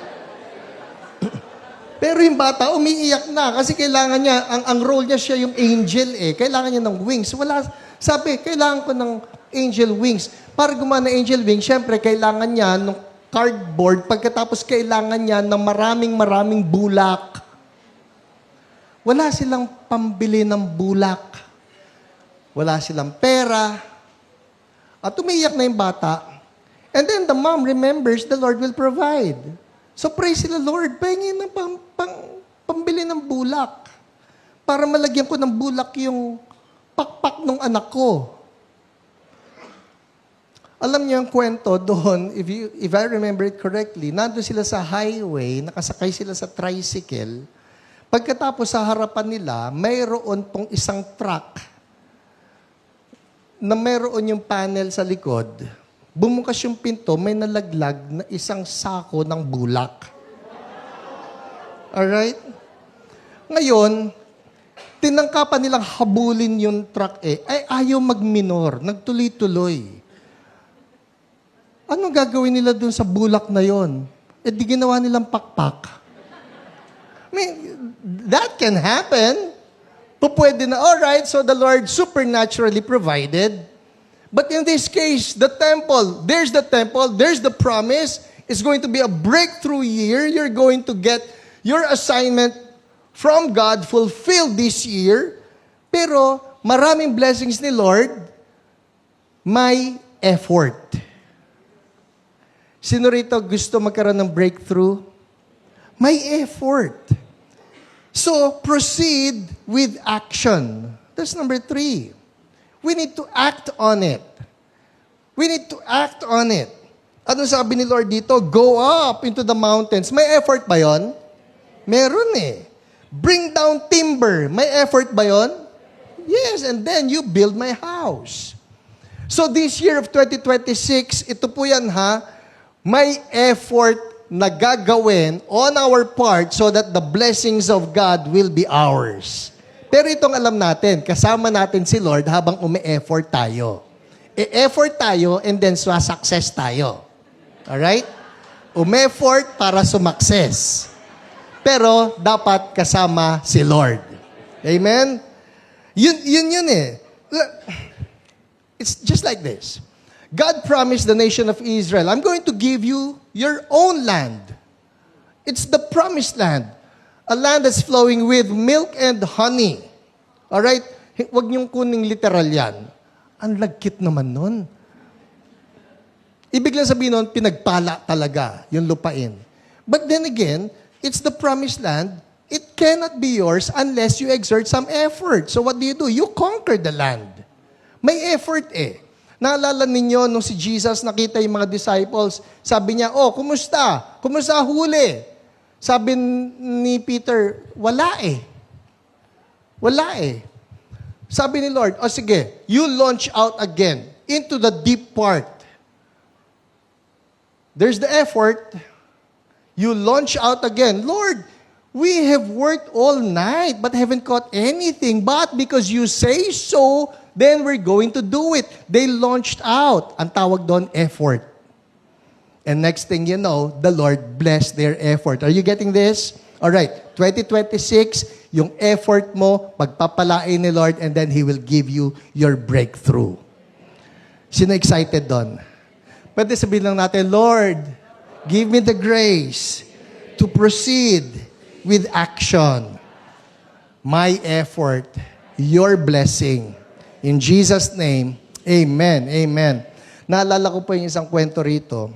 Pero yung bata, umiiyak na kasi kailangan niya, ang role niya siya yung angel Kailangan niya ng wings. Sabi, kailangan ko ng angel wings. Para gumawa ng angel wings, syempre, kailangan niya ng cardboard. Pagkatapos, kailangan niya ng maraming bulak. Wala silang pambili ng bulak. Wala silang pera. At umiiyak na yung bata. And then the mom remembers the Lord will provide. So praise the Lord, pahingin ng pambili ng bulak. Para malagyan ko ng bulak yung pakpak ng anak ko. Alam niyo ang kwento doon, if I remember it correctly, nandun sila sa highway, nakasakay sila sa tricycle. Pagkatapos sa harapan nila, mayroon pong isang truck na mayroon yung panel sa likod. Bumukas yung pinto, may nalaglag na isang sako ng bulak. Alright? Ngayon, tinangkapan nilang habulin yung truck ay ayaw magminor, nagtuloy-tuloy. Anong gagawin nila dun sa bulak na yon? Di ginawa nilang pakpak. I mean, that can happen. Pwede na, alright, so the Lord supernaturally provided. But in this case, the temple, there's the promise. It's going to be a breakthrough year. You're going to get your assignment from God fulfilled this year. Pero maraming blessings ni Lord, may effort. Sino rito gusto magkaroon ng breakthrough? May effort. So, proceed with action. That's number 3. We need to act on it. We need to act on it. Ano sabi ni Lord dito? Go up into the mountains. May effort ba yon? Meron Bring down timber. May effort ba yon? Yes, and then you build my house. So this year of 2026, ito po yan may effort na gagawin on our part so that the blessings of God will be ours. Pero itong alam natin, kasama natin si Lord habang umi-effort tayo. E-effort tayo and then success tayo. Alright? Umi-effort para sumakses. Pero dapat kasama si Lord. Amen? Yun It's just like this. God promised the nation of Israel, I'm going to give you your own land. It's the promised land. A land that's flowing with milk and honey. Alright? Huwag niyong kuning literal yan. Ang lagkit naman nun. Ibig lang sabihin nun, pinagpala talaga yung lupain. But then again, it's the promised land. It cannot be yours unless you exert some effort. So what do? You conquer the land. May effort Naalala ninyo nung si Jesus nakita yung mga disciples, sabi niya, kumusta? Kumusta huli? Sabi ni Peter, wala Wala Sabi ni Lord, sige, you launch out again into the deep part. There's the effort. You launch out again. Lord, we have worked all night but haven't caught anything. But because you say so, then we're going to do it. They launched out. Ang tawag doon, effort. And next thing you know, the Lord blessed their effort. Are you getting this? All right, 2026, yung effort mo, pagpapalain ni Lord, and then He will give you your breakthrough. Sino excited doon? Pwede sabihin lang natin, Lord, Give me the grace to proceed with action. My effort, your blessing. In Jesus' name, amen. Amen. Naalala ko po yung isang kwento rito.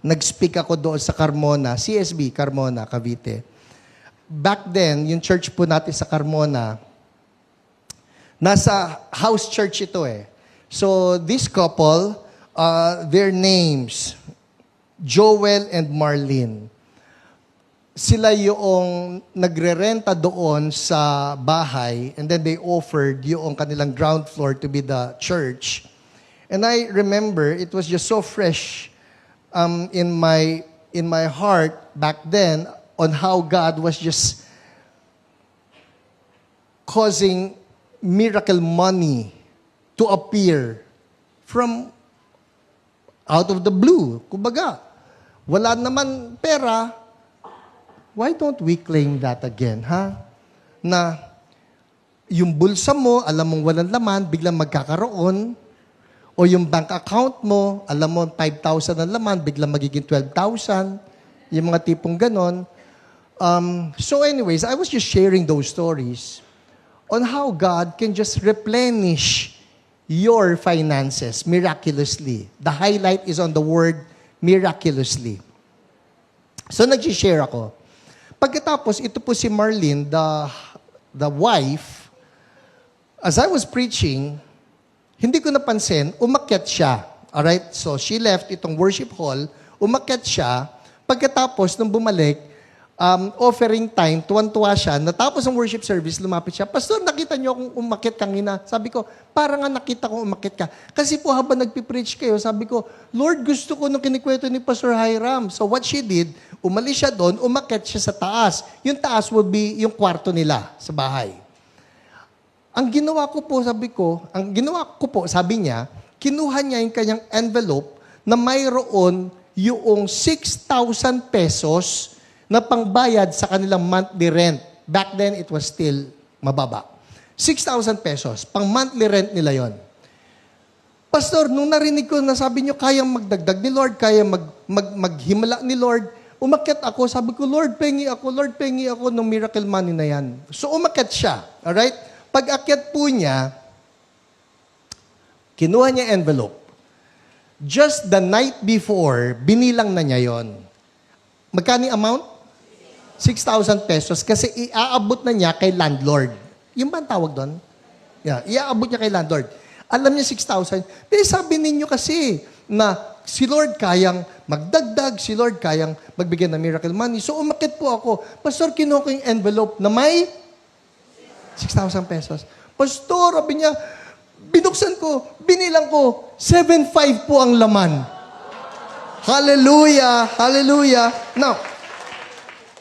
Nag-speak ako doon sa Carmona, CSB, Carmona, Cavite. Back then, yung church po natin sa Carmona, nasa house church ito eh. So, this couple, their names, Joel and Marlene. Sila yung nagre-renta doon sa bahay and then they offered yung kanilang ground floor to be the church. And I remember, it was just so fresh in my heart back then on how God was just causing miracle money to appear from out of the blue. Kumbaga, wala naman pera. Why don't we claim that again, ha? Na yung bulsa mo, alam mong walang laman, biglang magkakaroon. O yung bank account mo, alam mo 5,000 ang laman, biglang magiging 12,000. Yung mga tipong ganon. So anyways, I was just sharing those stories on how God can just replenish your finances miraculously. The highlight is on the word miraculously. So nag-share ako. Pagkatapos, ito po si Marlene, the wife, as I was preaching, hindi ko napansin, umakyat siya. Alright? So, she left itong worship hall, umakyat siya. Pagkatapos, nung bumalik, offering time, tuwan-tuwa siya. Natapos ang worship service, lumapit siya, Pastor, nakita niyo akong umakyat kanina. Sabi ko, parang nga nakita kong umakyat ka. Kasi po habang nagpipreach kayo, sabi ko, Lord, gusto ko nung kinikwento ni Pastor Hiram. So what she did, umalis siya doon, umakyat siya sa taas. Yung taas would be yung kwarto nila sa bahay. Ang ginawa ko po, sabi niya, kinuha niya yung kanyang envelope na mayroon yung 6,000 pesos na pangbayad sa kanilang monthly rent. Back then, it was still mababa. 6,000 pesos. Pang monthly rent nila yon. Pastor, nung narinig ko na sabi niyo, kayang magdagdag ni Lord, kayang maghimala ni Lord, umakyat ako, sabi ko, Lord, pengi ako ng miracle money na yan. So, umakyat siya. Alright? Pag-akyat po niya, kinuha niya envelope. Just the night before, binilang na niya yon. Magkano yung amount? 6,000 pesos kasi iaabot na niya kay landlord. Yung ba ang tawag doon? Yeah, iaabot niya kay landlord. Alam niya 6,000. Pero sabi ninyo kasi na si Lord kayang magdagdag, si Lord kayang magbigay ng miracle money. So umakit po ako. Pastor, kinuha ko yung envelope na may 6,000 pesos. Pastor, sabi niya, binuksan ko, binilang ko, 7,500 po ang laman. Hallelujah! Hallelujah! Now,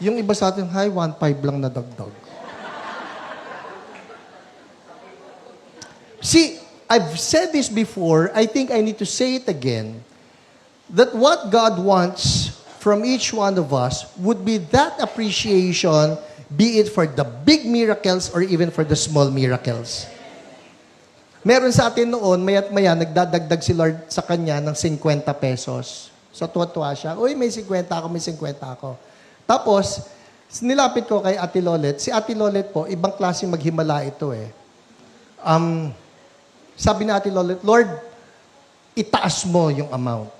yung iba sa atin, 1,500 lang na dagdag. See, I've said this before, I think I need to say it again, that what God wants from each one of us would be that appreciation, be it for the big miracles or even for the small miracles. Meron sa atin noon, maya't maya, nagdadagdag si Lord sa kanya ng 50 pesos. So, tuwa-tuwa siya. Uy, may 50 ako, may 50 ako. Tapos, nilapit ko kay Ate Lolet. Si Ate Lolet po, ibang klase maghimala ito eh. Sabi na Ate Lolet, Lord, itaas mo yung amount.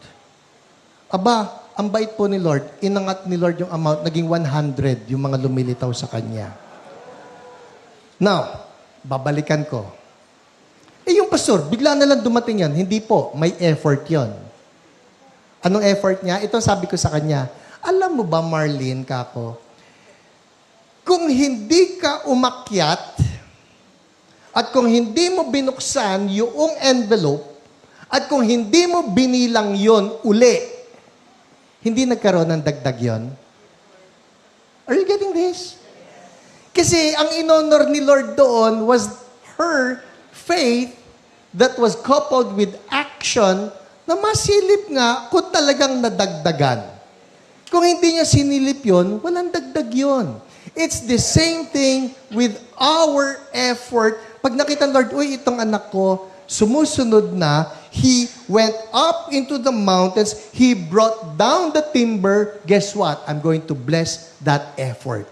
Aba, ang bait po ni Lord, inangat ni Lord yung amount, naging 100 yung mga lumilitaw sa Kanya. Now, babalikan ko. Yung pastor, bigla na lang dumating yan. Hindi po, may effort yon. Anong effort niya? Ito sabi ko sa kanya, alam mo ba, Marlene, kako, kung hindi ka umakyat at kung hindi mo binuksan yung envelope at kung hindi mo binilang yon uli, hindi nagkaroon ng dagdag yon? Are you getting this? Kasi ang inonor ni Lord doon was her faith that was coupled with action na masilip nga kung talagang nadagdagan. Kung hindi niya sinilip yon, walang dagdag yon. It's the same thing with our effort. Pag nakita Lord, uy, itong anak ko, sumusunod na, He went up into the mountains. He brought down the timber. Guess what? I'm going to bless that effort.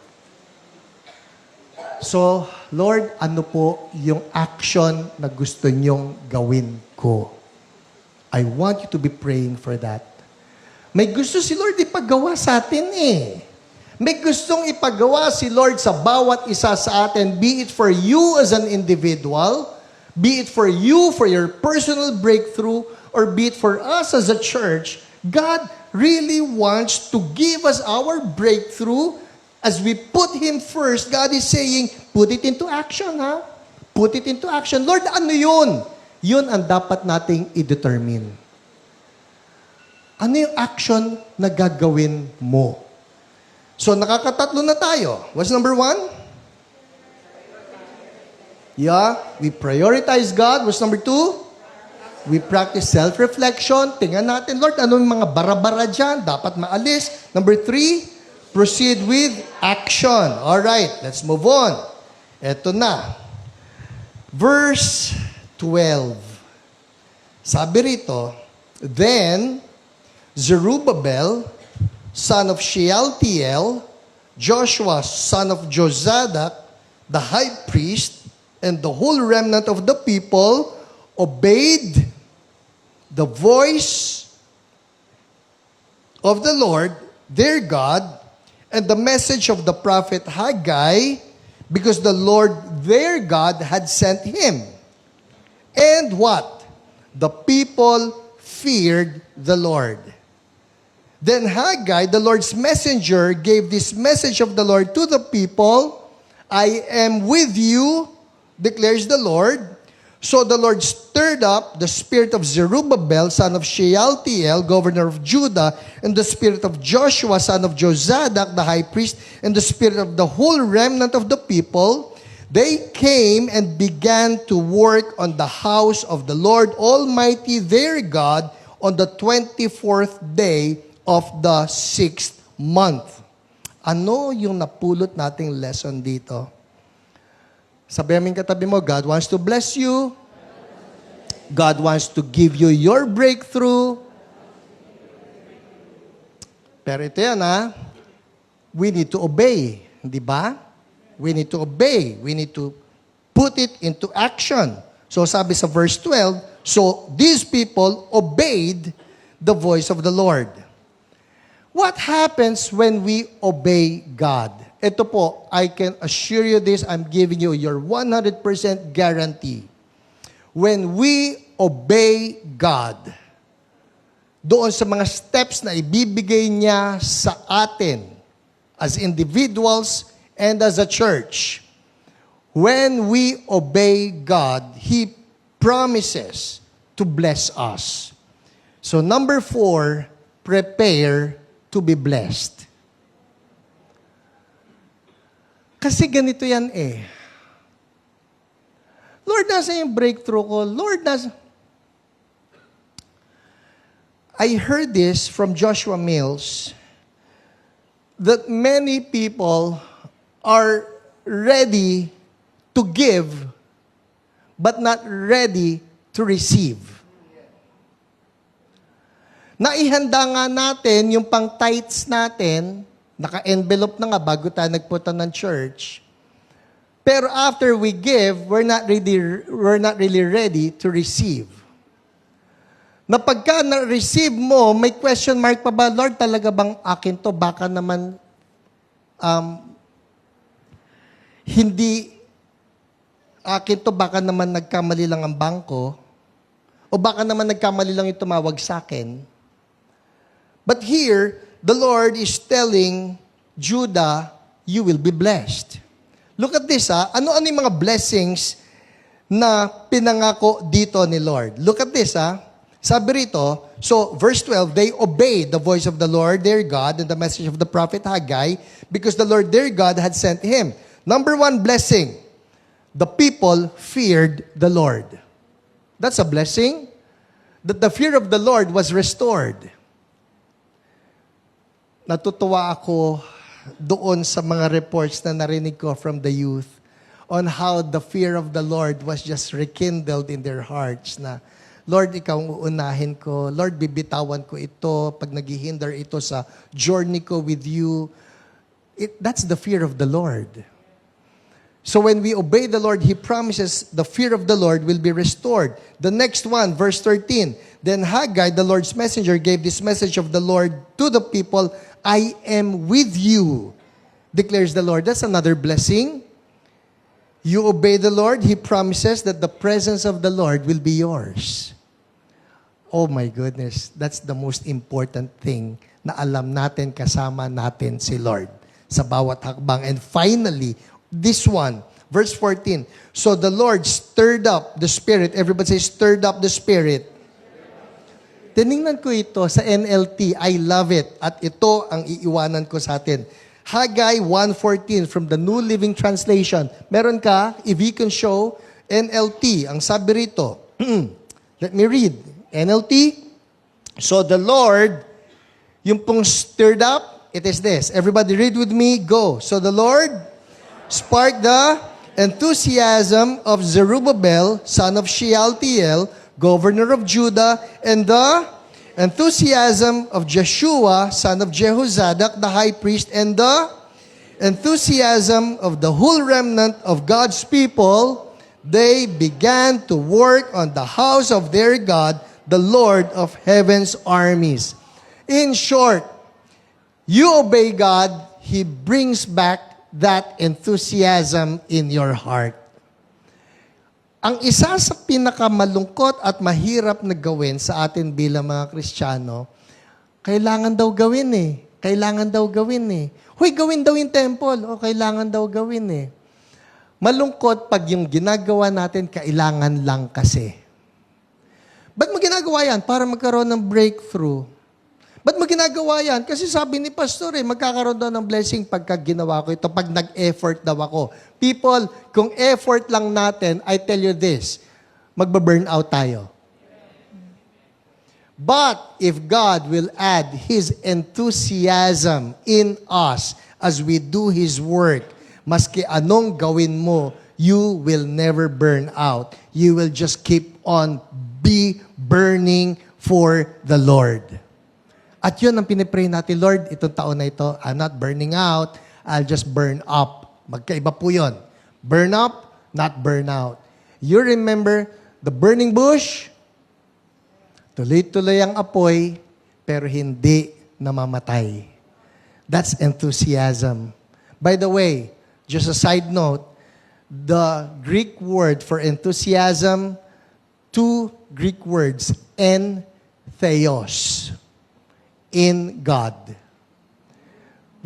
So, Lord, ano po yung action na gusto nyong gawin ko? I want you to be praying for that. May gusto si Lord ipagawa sa atin eh. May gustong ipagawa si Lord sa bawat isa sa atin, be it for you as an individual, be it for you, for your personal breakthrough, or be it for us as a church. God really wants to give us our breakthrough. As we put Him first, God is saying, put it into action, ha? Put it into action. Lord, ano yun? Yun ang dapat nating i-determine. Ano yung action na gagawin mo? So, nakakatatlo na tayo. What's number 1? Yeah, we prioritize God. What's number 2? We practice self-reflection. Tingnan natin, Lord, ano yung mga bara-bara dyan? Dapat maalis. Number 3, proceed with action. All right, let's move on. Ito na. Verse 12. Sabi rito, then Zerubbabel, son of Shealtiel, Joshua, son of Jozadak, the high priest, and the whole remnant of the people obeyed the voice of the Lord, their God, and the message of the prophet Haggai, because the Lord their God had sent him. And what? The people feared the Lord. Then Haggai, the Lord's messenger, gave this message of the Lord to the people, I am with you, declares the Lord. So the Lord stirred up the spirit of Zerubbabel, son of Shealtiel, governor of Judah, and the spirit of Joshua, son of Jozadak, the high priest, and the spirit of the whole remnant of the people. They came and began to work on the house of the Lord Almighty, their God, on the 24th day of the 6th month. Ano yung napulot nating lesson dito? Sabi namin katabi mo, God wants to bless you. God wants to give you your breakthrough. Pero ito yan, ha? We need to obey. Hindi ba? We need to obey. We need to put it into action. So sabi sa verse 12, so these people obeyed the voice of the Lord. What happens when we obey God? Ito po, I can assure you this, I'm giving you your 100% guarantee. When we obey God, doon sa mga steps na ibibigay niya sa atin as individuals and as a church, when we obey God, He promises to bless us. So number 4, prepare to be blessed. Kasi ganito yan eh. Lord, nasa yung breakthrough ko? Lord, nasa... I heard this from Joshua Mills that many people are ready to give but not ready to receive. Naihanda nga natin yung pang tithes natin, naka-envelope na nga bago tayo nagpunta ng church. Pero after we give, we're not really ready to receive. Na pagka na-receive mo, may question mark pa ba, Lord, talaga bang akin to? Baka naman hindi akin to, baka naman nagkamali lang ang bangko, o baka naman nagkamali lang yung tumawag sa akin. But here, the Lord is telling Judah, you will be blessed. Look at this, ha? Ano-ano yung mga blessings na pinangako dito ni Lord? Look at this, ha? Sabi rito, so verse 12, they obeyed the voice of the Lord their God and the message of the prophet Haggai because the Lord their God had sent him. Number 1 blessing, the people feared the Lord. That's a blessing. That the fear of the Lord was restored. Natutuwa ako doon sa mga reports na narinig ko from the youth on how the fear of the Lord was just rekindled in their hearts na, Lord, ikaw ang uunahin ko. Lord, bibitawan ko ito pag naghihinder ito sa journey ko with you. That's the fear of the Lord. So when we obey the Lord, He promises the fear of the Lord will be restored. The next one, verse 13. Then Haggai, the Lord's messenger, gave this message of the Lord to the people, I am with you, declares the Lord. That's another blessing. You obey the Lord, He promises that the presence of the Lord will be yours. Oh my goodness, that's the most important thing na alam natin kasama natin si Lord sa bawat hakbang. And finally, this one, verse 14. So the Lord stirred up the Spirit. Everybody say, stirred up the Spirit. Tiningnan ko ito sa NLT. I love it. At ito ang iiwanan ko sa atin. Haggai 1:14 from the New Living Translation. Meron ka, if you can show, NLT. Ang sabi rito, let me read. NLT. So the Lord, yung pong stirred up, it is this. Everybody read with me, go. So the Lord sparked the enthusiasm of Zerubbabel, son of Shealtiel, governor of Judah, and the enthusiasm of Jeshua, son of Jehozadak, the high priest, and the enthusiasm of the whole remnant of God's people. They began to work on the house of their God, the Lord of heaven's armies. In short, you obey God, He brings back that enthusiasm in your heart. Ang isa sa pinakamalungkot at mahirap na gawin sa atin bilang mga Kristiyano, kailangan daw gawin eh. Kailangan daw gawin eh. Huy, gawin daw yung temple. O, kailangan daw gawin eh. Malungkot pag yung ginagawa natin, kailangan lang kasi. Ba't mo ginagawa yan? Para magkaroon ng breakthrough. Ba't mo ginagawa yan? Kasi sabi ni pastor magkakaroon daw ng blessing pagka ginawa ko ito, pag nag-effort daw ako. People, kung effort lang natin, I tell you this, magba-burn out tayo. But if God will add His enthusiasm in us as we do His work, maski anong gawin mo, you will never burn out. You will just keep on be burning for the Lord. At yun ang pinipray natin, Lord, itong taon na ito, I'm not burning out, I'll just burn up. Magkaiba po yun. Burn up, not burn out. You remember the burning bush? Tuloy-tuloy ang apoy, pero hindi namamatay. That's enthusiasm. By the way, just a side note, the Greek word for enthusiasm, two Greek words, entheos. In God.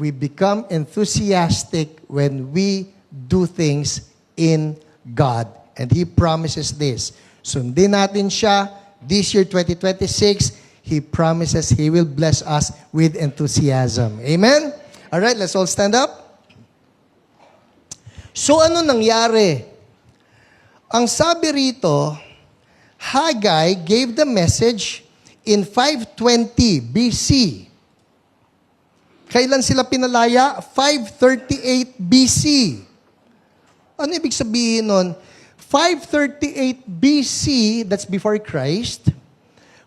We become enthusiastic when we do things in God. And He promises this. Sundin natin siya. This year, 2026, He promises He will bless us with enthusiasm. Amen? Alright, let's all stand up. So ano nangyari? Ang sabi rito, Haggai gave the message in 520 BC. Kailan sila pinalaya? 538 BC. Ano ibig sabihin nun? 538 BC, that's before Christ.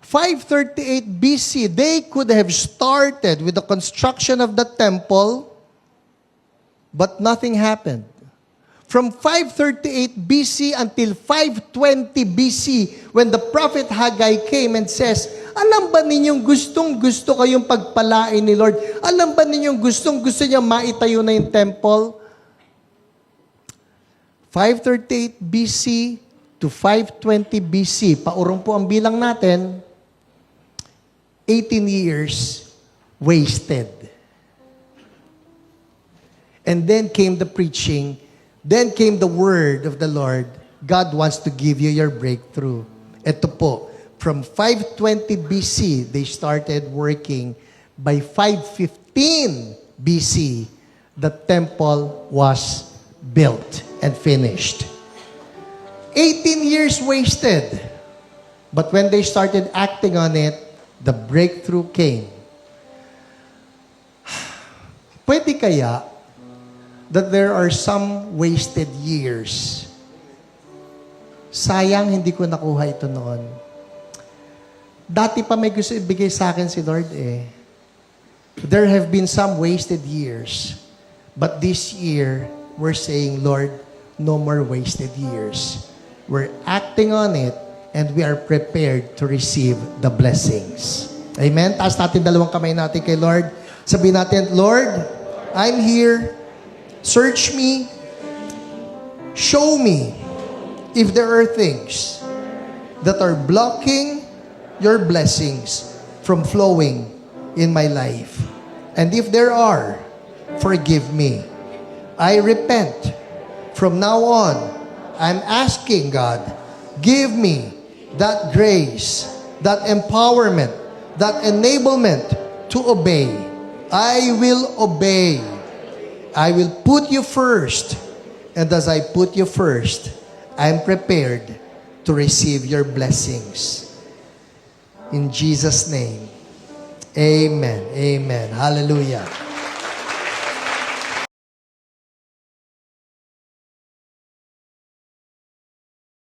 538 BC, they could have started with the construction of the temple, but nothing happened. From 538 BC until 520 BC, when the prophet Haggai came and says, alam ba ninyong gustong-gusto kayong pagpalain ni Lord? Alam ba ninyong gustong-gusto niya maitayo na yung temple? 538 BC to 520 BC, paurong po ang bilang natin, 18 years wasted. And then came the preaching. Then came the word of the Lord. God wants to give you your breakthrough. Ito po, from 520 BC, they started working. By 515 BC, the temple was built and finished. 18 years wasted. But when they started acting on it, the breakthrough came. Pwede kaya that there are some wasted years. Sayang, hindi ko nakuha ito noon. Dati pa may gusto ibigay sa akin si Lord eh. There have been some wasted years. But this year, we're saying, Lord, no more wasted years. We're acting on it and we are prepared to receive the blessings. Amen? Taas natin dalawang kamay natin kay Lord. Sabihin natin, Lord, I'm here. Search me. Show me if there are things that are blocking your blessings from flowing in my life. And if there are, forgive me. I repent. From now on, I'm asking God, give me that grace, that empowerment, that enablement to obey. I will obey. I will put you first. And as I put you first, I'm prepared to receive your blessings. In Jesus' name, amen. Amen. Hallelujah.